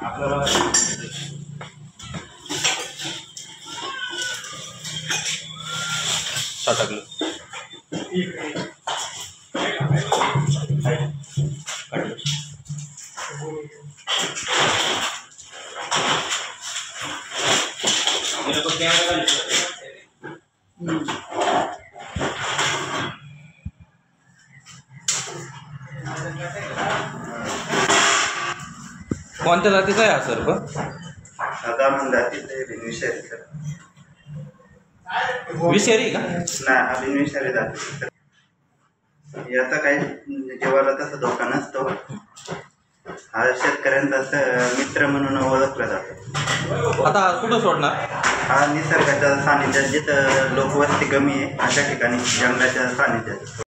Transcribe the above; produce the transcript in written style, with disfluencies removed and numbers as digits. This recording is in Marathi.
आपल्याला टाकलं कोणत्या जातीचा आहे हा सर्प? दामण जातीचा आहे, बिनविषारी सर. विषारी का? नाही, हा बिनविषारी जातीचा. याचा काही जीवाला तसा धोका नसतो. हा शेतकऱ्यांचा मित्र म्हणून ओळखला जातो. आता कुठं सोडणार? हा निसर्गाच्या सानिध्यात जिथं लोकवस्ती कमी आहे अशा ठिकाणी जंगलाच्या सानिध्यात.